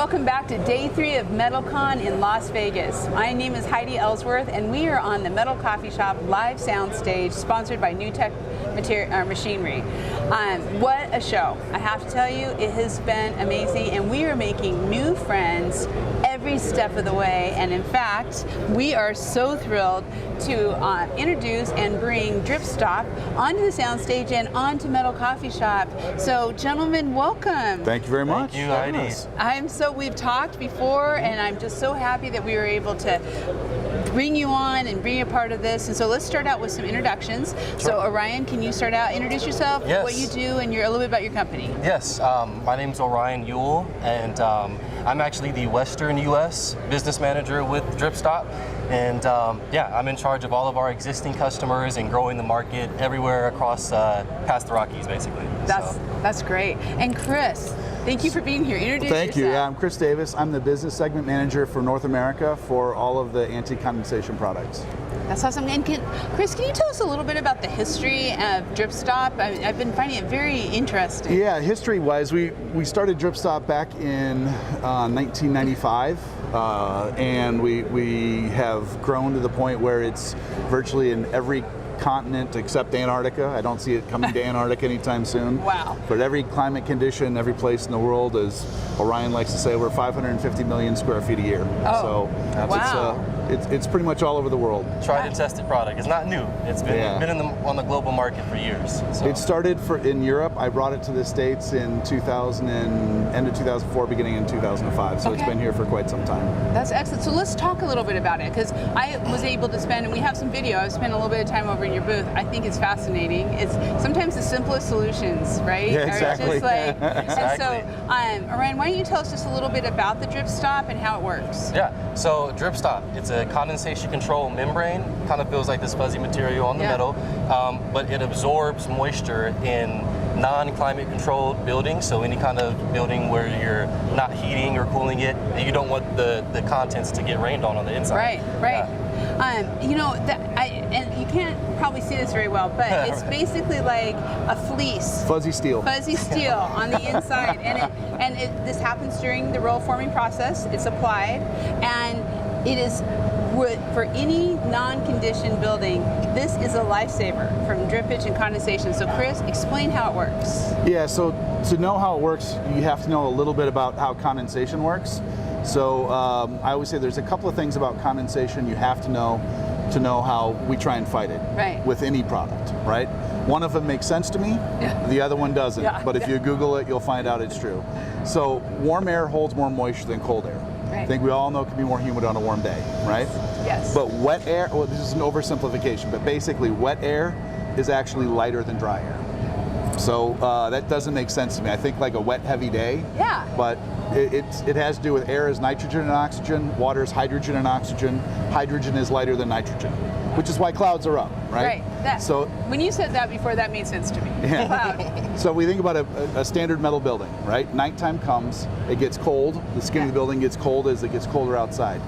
welcome back to day 3 of METALCON in Las Vegas. My name is Heidi Ellsworth and we are on the Metal Coffee Shop live sound stage sponsored by New Tech Machinery. What a show. I have to tell you, it has been amazing and we are making new friends every step of the way, and in fact we are so thrilled to introduce and bring DripStop onto the soundstage and onto Metal Coffee Shop. So gentlemen, welcome. Thank you very much. Thank you, Heidi. We've talked before and I'm just so happy that we were able to bring you on and bring you a part of this. And so let's start out with some introductions. Sure. So Orion, can you start out, introduce yourself, yes. what you do, and a little bit about your company? Yes, my name's Orion Ewell, and I'm actually the Western U.S. business manager with DripStop. And yeah, I'm in charge of all of our existing customers and growing the market everywhere across past the Rockies, basically. That's great. And Chris, thank you for being here. Introduce yourself. Thank you. Yeah, I'm Chris Davis. I'm the business segment manager for North America for all of the anti-condensation products. That's awesome. And Chris, can you tell us a little bit about the history of DripStop? I've been finding it very interesting. Yeah, history-wise, we started DripStop back in 1995, and we have grown to the point where it's virtually in every continent except Antarctica. I don't see it coming to Antarctica anytime soon. Wow. But every climate condition, every place in the world, as Orion likes to say, we're 550 million square feet a year. Oh, so wow. It's pretty much all over the world. Tried and tested product. It's not new. It's been on the global market for years. So. It started in Europe. I brought it to the States in end of 2004, beginning in 2005. So It's been here for quite some time. That's excellent. So let's talk a little bit about it, because I was able to spend, and we have some video, I've spent a little bit of time over in your booth. I think it's fascinating. It's sometimes the simplest solutions, right? Yeah, exactly. Just like, exactly. And so, Orion, why don't you tell us just a little bit about the DripStop and how it works? Yeah, so DripStop, it's a condensation control membrane. Kind of feels like this fuzzy material on the metal, but it absorbs moisture in non-climate controlled buildings, so any kind of building where you're not heating or cooling it, you don't want the contents to get rained on the inside. Right. Yeah. You know, and you can't probably see this very well, but it's basically like a fleece. Fuzzy steel. Fuzzy steel on the inside, and this happens during the roll forming process. It's applied, and it is for any non-conditioned building. This is a lifesaver from drippage and condensation. So, Chris, explain how it works. Yeah. So to know how it works, you have to know a little bit about how condensation works. So I always say there's a couple of things about condensation you have to know how we try and fight it with any product, right? One of them makes sense to me, the other one doesn't. But if you Google it, you'll find out it's true. So warm air holds more moisture than cold air. I think we all know it can be more humid on a warm day, right? Yes. But wet air, well, this is an oversimplification, but basically wet air is actually lighter than dry air. So that doesn't make sense to me. I think like a wet, heavy day. Yeah. But it has to do with air is nitrogen and oxygen, water is hydrogen and oxygen. Hydrogen is lighter than nitrogen, which is why clouds are up, right? Right. So when you said that before, that made sense to me. Yeah. Cloud. So we think about a standard metal building, right? Nighttime comes, it gets cold. The skin of the building gets cold as it gets colder outside.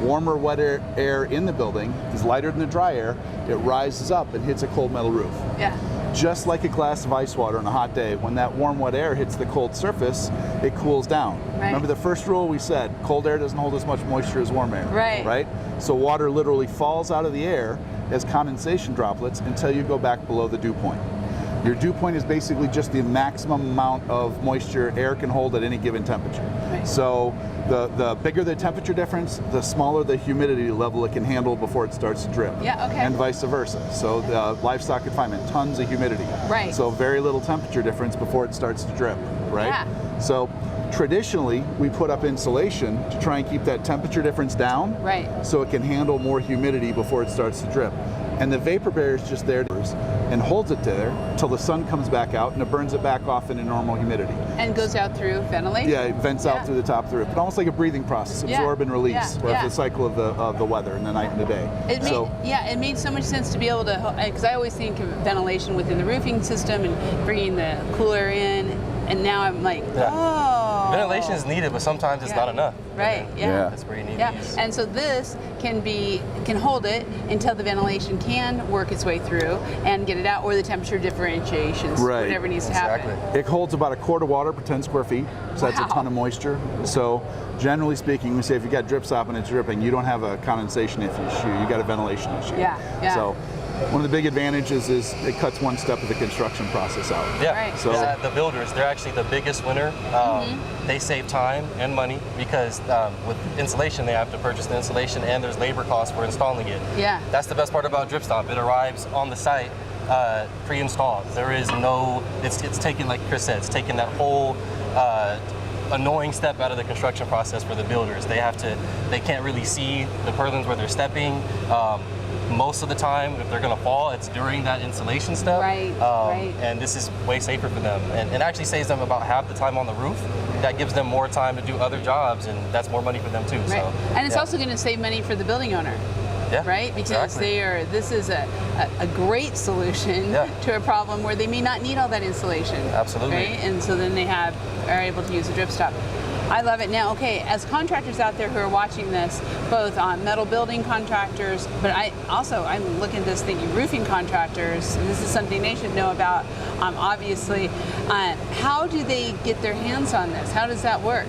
Warmer, wetter air in the building is lighter than the dry air. It rises up and hits a cold metal roof. Yeah. Just like a glass of ice water on a hot day, when that warm, wet air hits the cold surface, it cools down. Right. Remember the first rule we said, cold air doesn't hold as much moisture as warm air. Right? So water literally falls out of the air as condensation droplets until you go back below the dew point. Your dew point is basically just the maximum amount of moisture air can hold at any given temperature. Right. So the bigger the temperature difference, the smaller the humidity level it can handle before it starts to drip. Yeah, okay. And vice versa. So the livestock confinement, tons of humidity. Right. So very little temperature difference before it starts to drip, right? Yeah. So traditionally, we put up insulation to try and keep that temperature difference down, so it can handle more humidity before it starts to drip. And the vapor barrier is just there and holds it there until the sun comes back out and it burns it back off into normal humidity. And goes out through ventilation? Yeah, it vents out through the top of the roof, but almost like a breathing process, absorb and release, or the cycle of the weather in the night and the day. It made so much sense to be able to, because I always think of ventilation within the roofing system and bringing the cooler in, and now I'm like, oh. Ventilation is needed, but sometimes it's not enough. Right. And Yeah. That's where you need Yeah. these. And so this can hold it until the ventilation can work its way through and get it out, or the temperature differentiations, Right. whatever needs to happen. Exactly. It holds about a quart of water per 10 square feet, so that's Wow. a ton of moisture. So generally speaking, we say if you got DripStop and it's dripping, you don't have a condensation issue, you got a ventilation issue. Yeah, yeah. So one of the big advantages is it cuts one step of the construction process out. Yeah, Right. So- the builders, they're actually the biggest winner. They save time and money because with insulation, they have to purchase the insulation and there's labor costs for installing it. Yeah. That's the best part about DripStop. It arrives on the site pre-installed. There is no, it's taking, like Chris said, it's taking that whole annoying step out of the construction process for the builders. They can't really see the purlins where they're stepping. Most of the time, if they're going to fall, it's during that insulation step. Right, right. And this is way safer for them. And it actually saves them about half the time on the roof. That gives them more time to do other jobs, and that's more money for them too. Right. So, And it's yeah. also going to save money for the building owner. Yeah, Right? Because exactly. this is a great solution Yeah. to a problem where they may not need all that insulation. Absolutely. Right? And so then they are able to use the DripStop. I love it. Now, okay, as contractors out there who are watching this, both metal building contractors, but I'm looking at this thinking roofing contractors, and this is something they should know about, obviously. How do they get their hands on this? How does that work?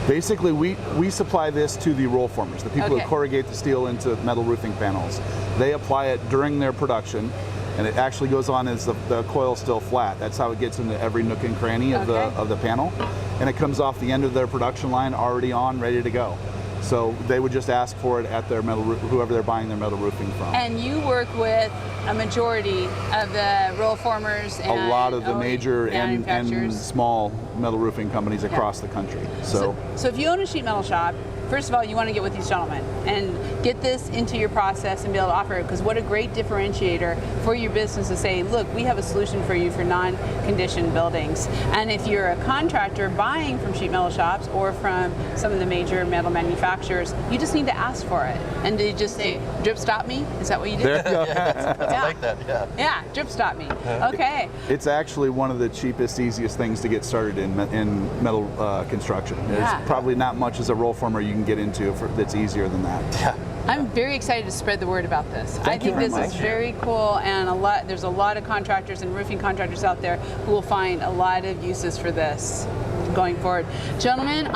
Basically, we supply this to the roll formers, the people Okay. who corrugate the steel into metal roofing panels. They apply it during their production, and it actually goes on as the coil's still flat. That's how it gets into every nook and cranny of Okay. the panel, and it comes off the end of their production line already on, ready to go. So they would just ask for it at their whoever they're buying their metal roofing from. And you work with a majority of the roll formers and A lot of the major and manufacturers. small metal roofing companies across the country. So So if you own a sheet metal shop, first of all, you want to get with these gentlemen and get this into your process and be able to offer it, because what a great differentiator for your business to say, look, we have a solution for you for non-conditioned buildings. And if you're a contractor buying from sheet metal shops or from some of the major metal manufacturers, you just need to ask for it. And do you just say, DripStop me? Is that what you do? there you go. I like that. Yeah. Yeah, DripStop me. Okay. It's actually one of the cheapest, easiest things to get started in metal construction. There's Yeah. probably not much as a roll former you can get into that's easier than that. Yeah. I'm very excited to spread the word about this. I Thank you think very this is much. very cool, and there's a lot of contractors and roofing contractors out there who will find a lot of uses for this going forward. Gentlemen,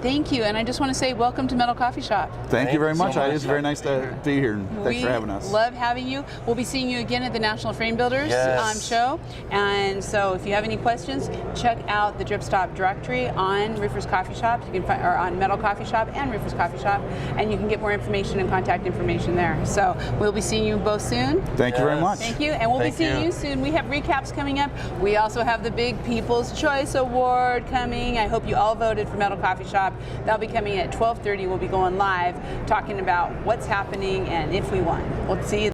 thank you, and I just want to say welcome to Metal Coffee Shop. Thank you very you so much. much. It's very nice to be here. And thanks for having us. We love having you. We'll be seeing you again at the National Frame Builders Yes. show. And so if you have any questions, check out the DripStop directory on Roofers Coffee Shop. You can find, or on Metal Coffee Shop and Roofers Coffee Shop, and you can get more information and contact information there. So we'll be seeing you both soon. Thank you very Yes. much. Thank you, and we'll Thank be seeing you. you soon. We have recaps coming up. We also have the big People's Choice Award coming. I hope you all voted for Metal Coffee Shop. That'll be coming at 12:30. We'll be going live, talking about what's happening and if we won. We'll see you